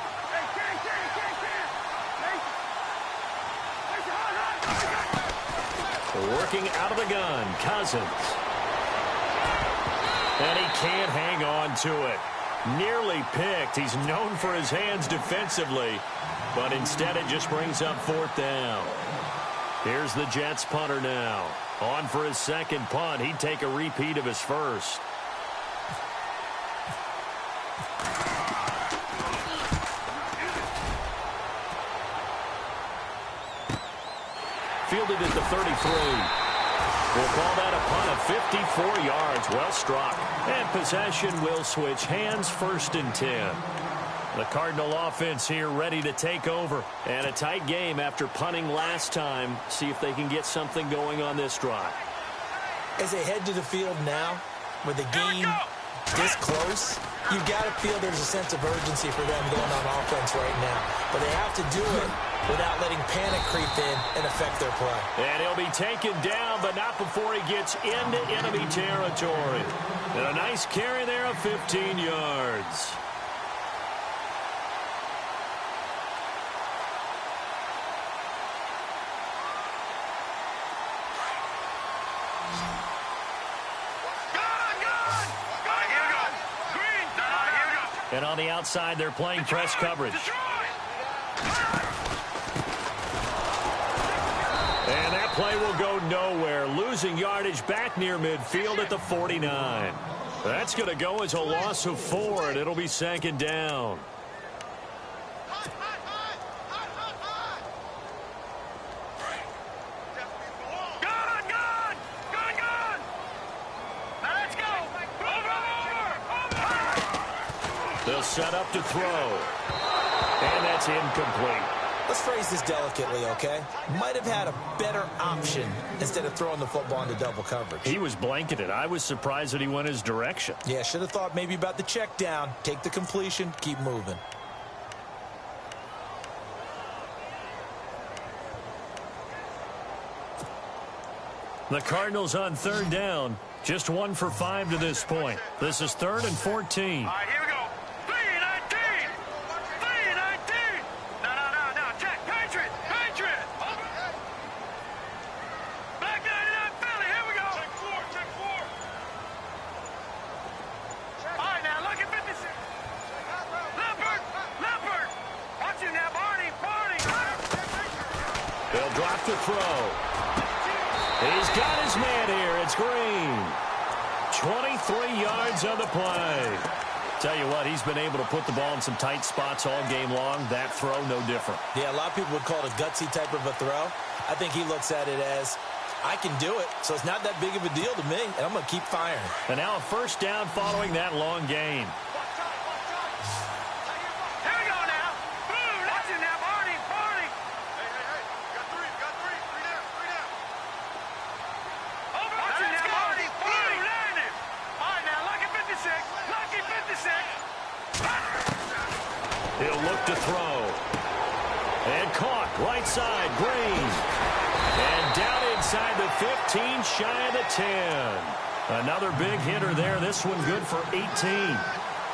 Working out of the gun, Cousins. And he can't hang on to it. Nearly picked. He's known for his hands defensively, but instead it just brings up 4th down. Here's the Jets punter now. On for his second punt. He'd take a repeat of his first. Fielded at the 33. We'll call that a punt of 54 yards. Well struck. And possession will switch hands. 1st and 10. The Cardinal offense here ready to take over. And a tight game after punting last time. See if they can get something going on this drive. As they head to the field now, with the game this close, you've got to feel there's a sense of urgency for them going on offense right now. But they have to do it without letting panic creep in and affect their play. And he'll be taken down, but not before he gets into enemy territory. And a nice carry there of 15 yards. And on the outside, they're playing press coverage. And that play will go nowhere. Losing yardage back near midfield at the 49. That's going to go as a loss of 4, and it'll be 2nd down. They'll set up to throw. And that's incomplete. Let's phrase this delicately, okay? Might have had a better option instead of throwing the football into double coverage. He was blanketed. I was surprised that he went his direction. Yeah, should have thought maybe about the check down. Take the completion, keep moving. The Cardinals on 3rd down. Just 1 for 5 to this point. This is 3rd and 14. All right, here we go. 3-19. 3-19. No. Check. Patriot. Black 99 Philly. Here we go. Check 4. All right, now look at 56. Leopard. Watch him now, Barney. They'll drop to throw. He's got his man here. It's Green. 23 yards on the play. Tell you what, he's been able to put the ball in some tight spots all game long. That throw, no different. Yeah, a lot of people would call it a gutsy type of a throw. I think he looks at it as, I can do it, so it's not that big of a deal to me, and I'm going to keep firing. And now a first down following that long gain. He'll look to throw. And caught. Right side. Green. And down inside the 15, shy of the 10. Another big hitter there. This one good for 18.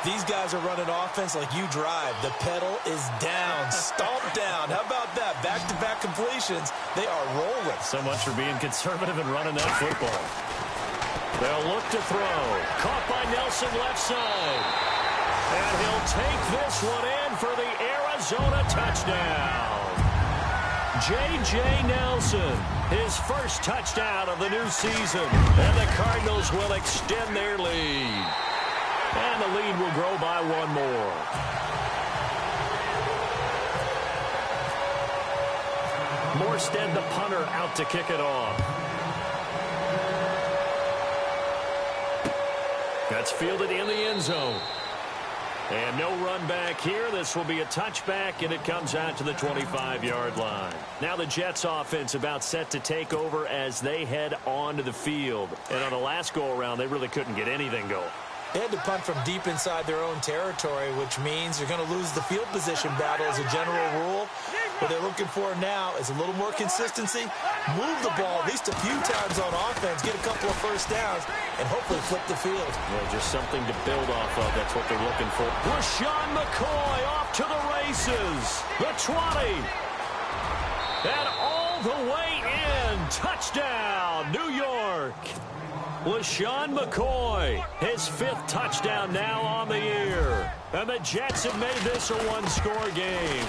These guys are running offense like you drive. The pedal is down. Stomp down. How about that? Back-to-back completions. They are rolling. So much for being conservative and running that football. They'll look to throw. Caught by Nelson left side. And he'll take this one in for the Arizona touchdown. J.J. Nelson, his first touchdown of the new season. And the Cardinals will extend their lead. And the lead will grow by one more. Morstead, the punter, out to kick it off. That's fielded in the end zone. And no run back here. This will be a touchback, and it comes out to the 25-yard line. Now the Jets offense about set to take over as they head onto the field. And on the last go-around, they really couldn't get anything going. They had to punt from deep inside their own territory, which means they're going to lose the field position battle as a general rule. What they're looking for now is a little more consistency, move the ball at least a few times on offense, get a couple of first downs, and hopefully flip the field. Yeah, just something to build off of. That's what they're looking for. LaShawn McCoy off to the races. The 20. And all the way in. Touchdown, New York. LaShawn McCoy, his 5th touchdown now on the year. And the Jets have made this a one-score game.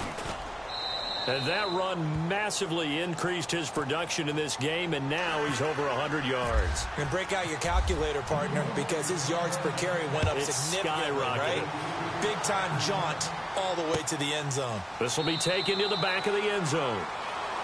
And that run massively increased his production in this game, and now he's over 100 yards. And break out your calculator, partner, because his yards per carry went up significantly, right? Big-time jaunt all the way to the end zone. This will be taken to the back of the end zone.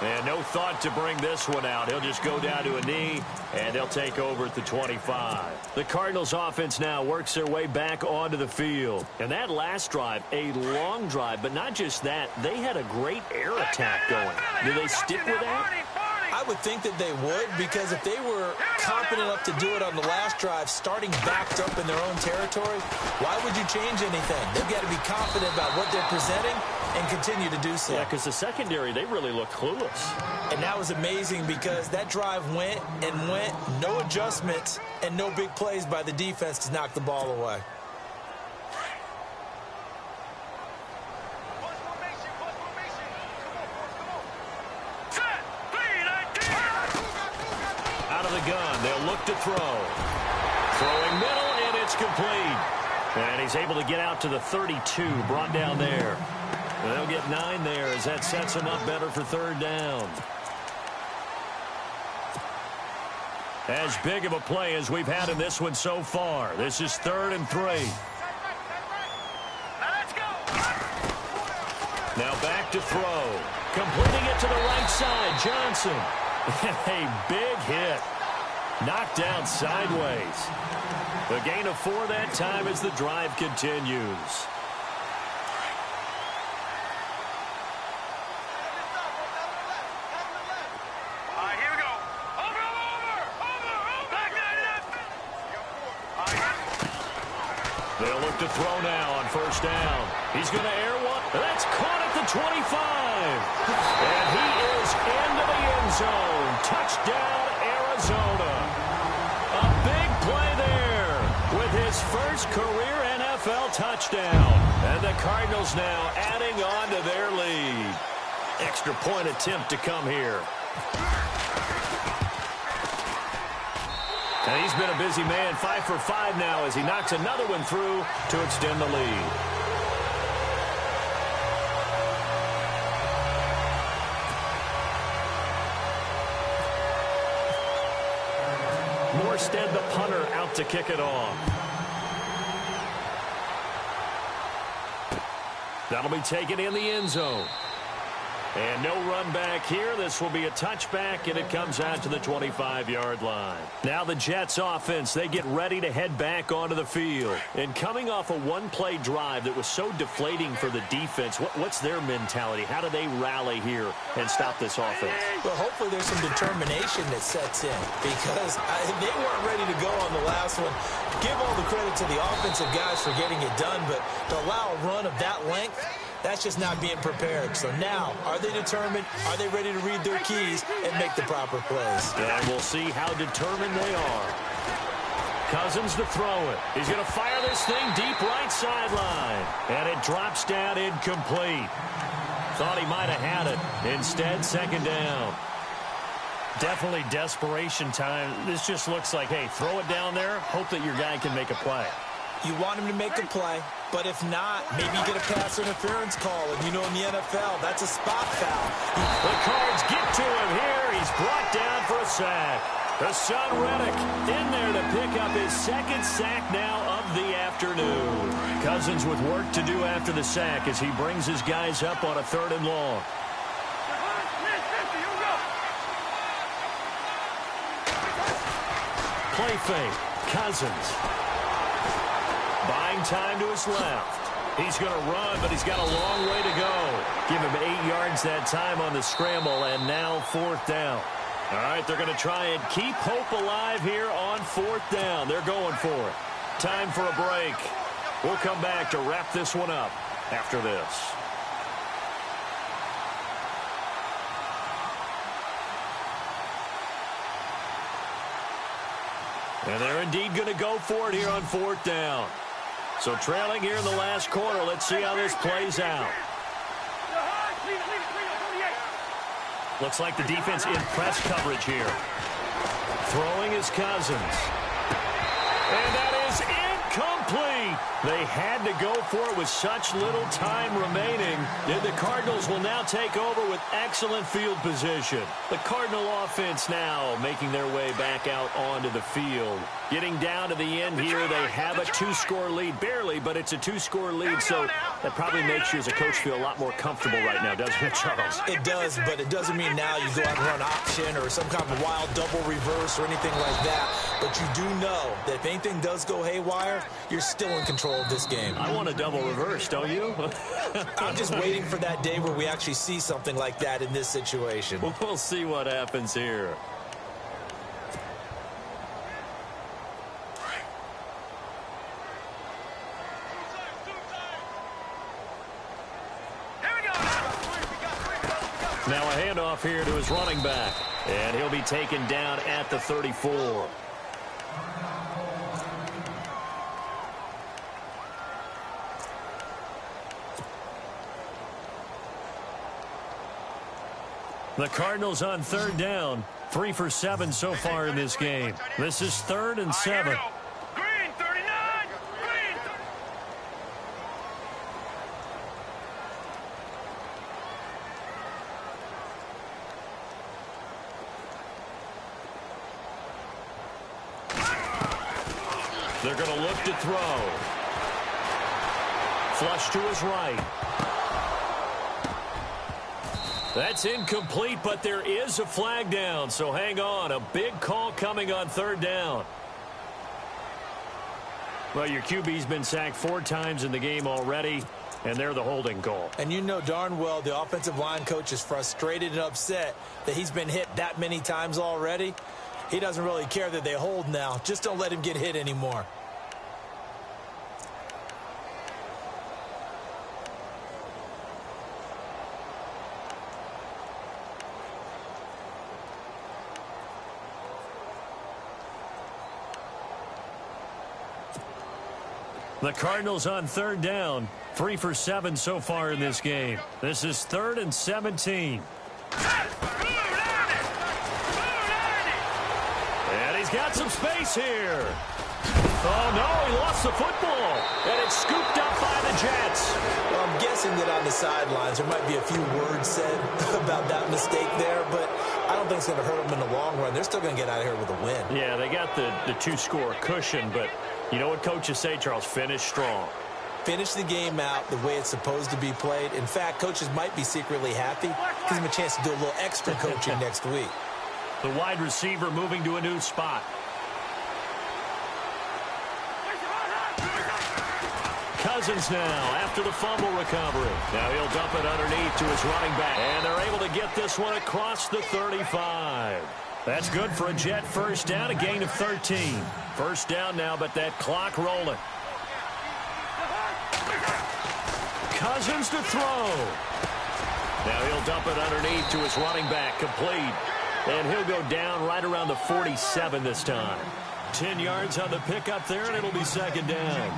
And no thought to bring this one out. He'll just go down to a knee, and they'll take over at the 25. The Cardinals offense now works their way back onto the field. And that last drive, a long drive, but not just that. They had a great air attack going. Do they stick with that? I would think that they would, because if they were confident enough to do it on the last drive, starting backed up in their own territory, why would you change anything? They've got to be confident about what they're presenting and continue to do so. Yeah, because the secondary, they really look clueless. And that was amazing because that drive went and went, no adjustments, and no big plays by the defense to knock the ball away. Out of the gun, they'll look to throw. Throwing middle, and it's complete. And he's able to get out to the 32, brought down there. And they'll get 9 there as that sets him up better for 3rd down. As big of a play as we've had in this one so far. This is 3rd and 3. Now back to throw. Completing it to the right side, Johnson. A big hit. Knocked down sideways. The gain of 4 that time as the drive continues. They'll look to throw now on 1st down. He's going to air one. That's caught at the 25. And he is into the end zone. Touchdown, Arizona. A big play there with his first career NFL touchdown. And the Cardinals now adding on to their lead. Extra point attempt to come here. And he's been a busy man, 5 for 5 now as he knocks another one through to extend the lead. Morstead, the punter, out to kick it off. That'll be taken in the end zone. And no run back here. This will be a touchback, and it comes out to the 25-yard line. Now the Jets offense, they get ready to head back onto the field. And coming off a one-play drive that was so deflating for the defense, what's their mentality? How do they rally here and stop this offense? Well, hopefully there's some determination that sets in because they weren't ready to go on the last one. Give all the credit to the offensive guys for getting it done, but to allow a run of that length, that's just not being prepared. So now, are they determined? Are they ready to read their keys and make the proper plays? And we'll see how determined they are. Cousins to throw it. He's going to fire this thing deep right sideline. And it drops down incomplete. Thought he might have had it. Instead, second down. Definitely desperation time. This just looks like, hey, throw it down there. Hope that your guy can make a play. You want him to make a play, but if not, maybe you get a pass interference call. And you know in the NFL, that's a spot foul. The Cards get to him here. He's brought down for a sack. Hassan Reddick in there to pick up his second sack now of the afternoon. Cousins with work to do after the sack as he brings his guys up on a 3rd and long. Play fake. Cousins. Buying time to his left. He's going to run, but he's got a long way to go. Give him 8 yards that time on the scramble, and now 4th down. All right, they're going to try and keep hope alive here on 4th down. They're going for it. Time for a break. We'll come back to wrap this one up after this. And they're indeed going to go for it here on 4th down. So trailing here in the last quarter. Let's see how this plays out. Looks like the defense in press coverage here. Throwing is Cousins. And that is incomplete. They had to go for it with such little time remaining. And the Cardinals will now take over with excellent field position. The Cardinal offense now making their way back out onto the field. Getting down to the end here, they have a 2-score lead. Barely, but it's a 2-score lead, so that probably makes you as a coach feel a lot more comfortable right now, doesn't it, Charles? It does, but it doesn't mean now you go out and run option or some kind of wild double reverse or anything like that. But you do know that if anything does go haywire, you're still in control of this game. I want a double reverse, don't you? I'm just waiting for that day where we actually see something like that in this situation. We'll see what happens here. Now a handoff here to his running back. And he'll be taken down at the 34. The Cardinals on 3rd down. 3 for 7 so far in this game. This is 3rd and 7. Green, 39. Green. They're going to look to throw. Flush to his right. That's incomplete, but there is a flag down, so hang on. A big call coming on 3rd down. Well, your QB's been sacked 4 times in the game already, and they're the holding call. And you know darn well the offensive line coach is frustrated and upset that he's been hit that many times already. He doesn't really care that they hold now. Just don't let him get hit anymore. The Cardinals on 3rd down. 3 for 7 so far in this game. This is 3rd and 17. And he's got some space here. Oh, no, he lost the football. And it's scooped up by the Jets. Well, I'm guessing that on the sidelines there might be a few words said about that mistake there, but I don't think it's going to hurt them in the long run. They're still going to get out of here with a win. Yeah, they got the 2-score cushion, but you know what coaches say, Charles? Finish strong. finish the game out the way it's supposed to be played. In fact, coaches might be secretly happy. Gives them a chance to do a little extra coaching next week. The wide receiver moving to a new spot. Cousins now after the fumble recovery. Now he'll dump it underneath to his running back. And they're able to get this one across the 35. That's good for a Jet first down, a gain of 13. First down now, but that clock rolling. Cousins to throw. Now he'll dump it underneath to his running back, complete. And he'll go down right around the 47 this time. 10 yards on the pickup there, and it'll be second down.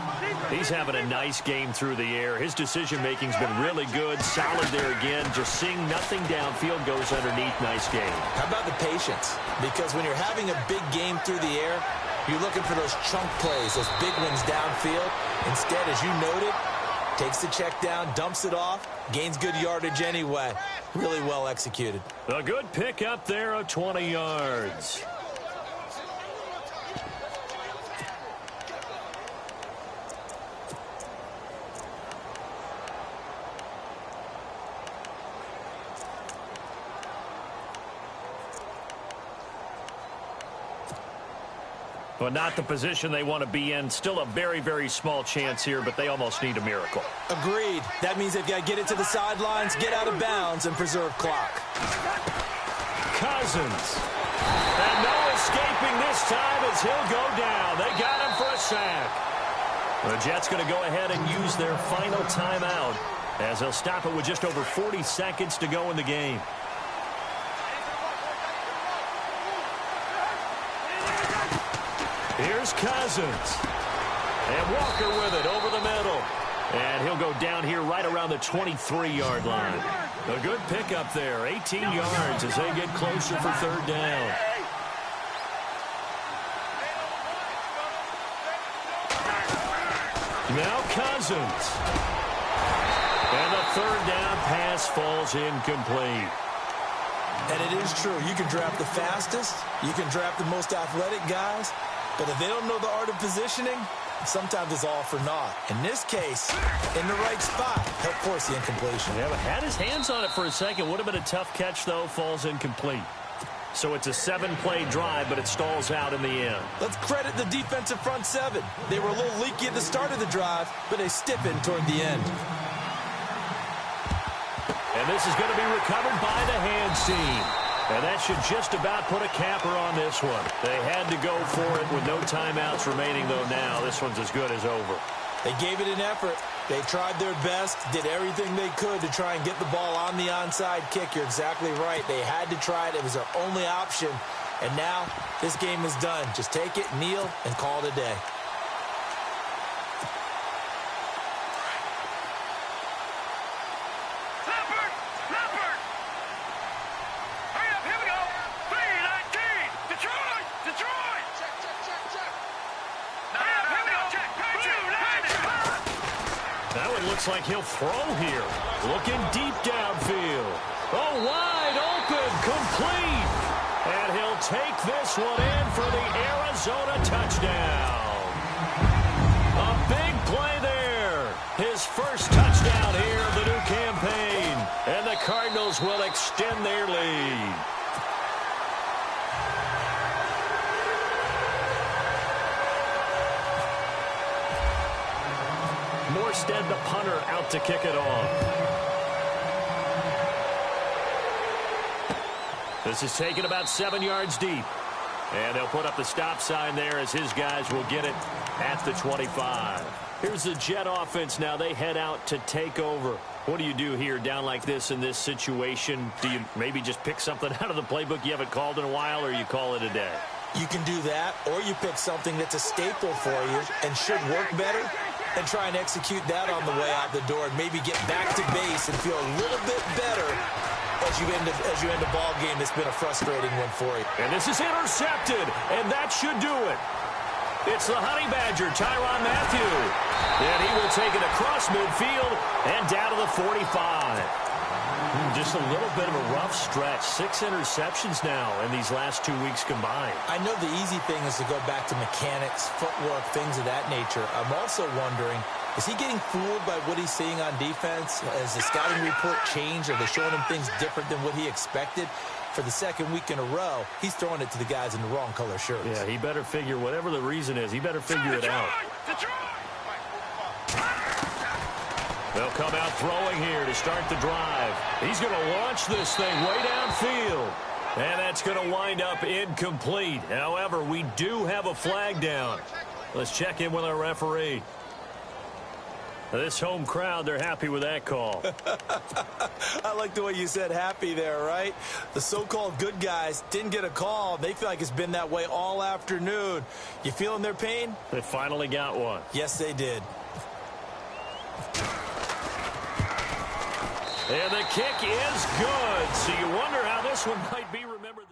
He's having a nice game through the air. His decision-making's been really good. Solid there again. Just seeing nothing downfield, goes underneath. Nice game. How about the patience? Because when you're having a big game through the air, you're looking for those chunk plays, those big ones downfield. Instead, as you noted, takes the check down, dumps it off, gains good yardage anyway. Really well executed. A good pickup there of 20 yards. Well, not the position they want to be in. Still a very, very small chance here, but they almost need a miracle. Agreed. That means they've got to get it to the sidelines, get out of bounds, and preserve clock. Cousins. And no escaping this time as he'll go down. They got him for a sack. The Jets going to go ahead and use their final timeout as they'll stop it with just over 40 seconds to go in the game. Here's Cousins. And Walker with it over the middle. And he'll go down here right around the 23-yard line. A good pickup there. 18 yards as they get closer for third down. Now Cousins. And the third down pass falls incomplete. And it is true. You can draft the fastest. You can draft the most athletic guys. But if they don't know the art of positioning, sometimes it's all for naught. In this case, in the right spot, help force the incompletion. Yeah, but had his hands on it for a second. Would have been a tough catch, though. Falls incomplete. So it's a 7-play drive, but it stalls out in the end. Let's credit the defensive front seven. They were a little leaky at the start of the drive, but they stiffened toward the end. And this is going to be recovered by the hands team. And that should just about put a capper on this one. They had to go for it with no timeouts remaining, though now. This one's as good as over. They gave it an effort. They tried their best, did everything they could to try and get the ball on the onside kick. You're exactly right. They had to try it. It was their only option. And now this game is done. Just take it, kneel, and call it a day. Looks like he'll throw here. Looking deep downfield. Oh, wide open, complete. And he'll take this one in for the Arizona touchdown. A big play there. His first touchdown here of the new campaign. And the Cardinals will extend their lead. Morstead, the punter, out to kick it off. This is taken about 7 yards deep. And they'll put up the stop sign there as his guys will get it at the 25. Here's the Jet offense now. They head out to take over. What do you do here down like this in this situation? Do you maybe just pick something out of the playbook you haven't called in a while, or you call it a day? You can do that, or you pick something that's a staple for you and should work better, and try and execute that on the way out the door and maybe get back to base and feel a little bit better as you end a ball game that's been a frustrating one for you. And this is intercepted, and that should do it. It's the Honey Badger, Tyrann Mathieu. And he will take it across midfield and down to the 45. Just a little bit of a rough stretch. 6 interceptions now in these last 2 weeks combined. I know the easy thing is to go back to mechanics, footwork, things of that nature. I'm also wondering Is he getting fooled by what he's seeing on defense? Has the scouting report changed? Are they showing him things different than what he expected? For the second week in a row, he's throwing it to the guys in the wrong color shirts. Yeah, he better figure, whatever the reason is, he better figure it out. They'll come out throwing here to start the drive. He's going to launch this thing way downfield. And that's going to wind up incomplete. However, we do have a flag down. Let's check in with our referee. This home crowd, they're happy with that call. I like the way you said happy there, right? The so-called good guys didn't get a call. They feel like it's been that way all afternoon. You feeling their pain? They finally got one. Yes, they did. And the kick is good. So you wonder how this one might be remembered.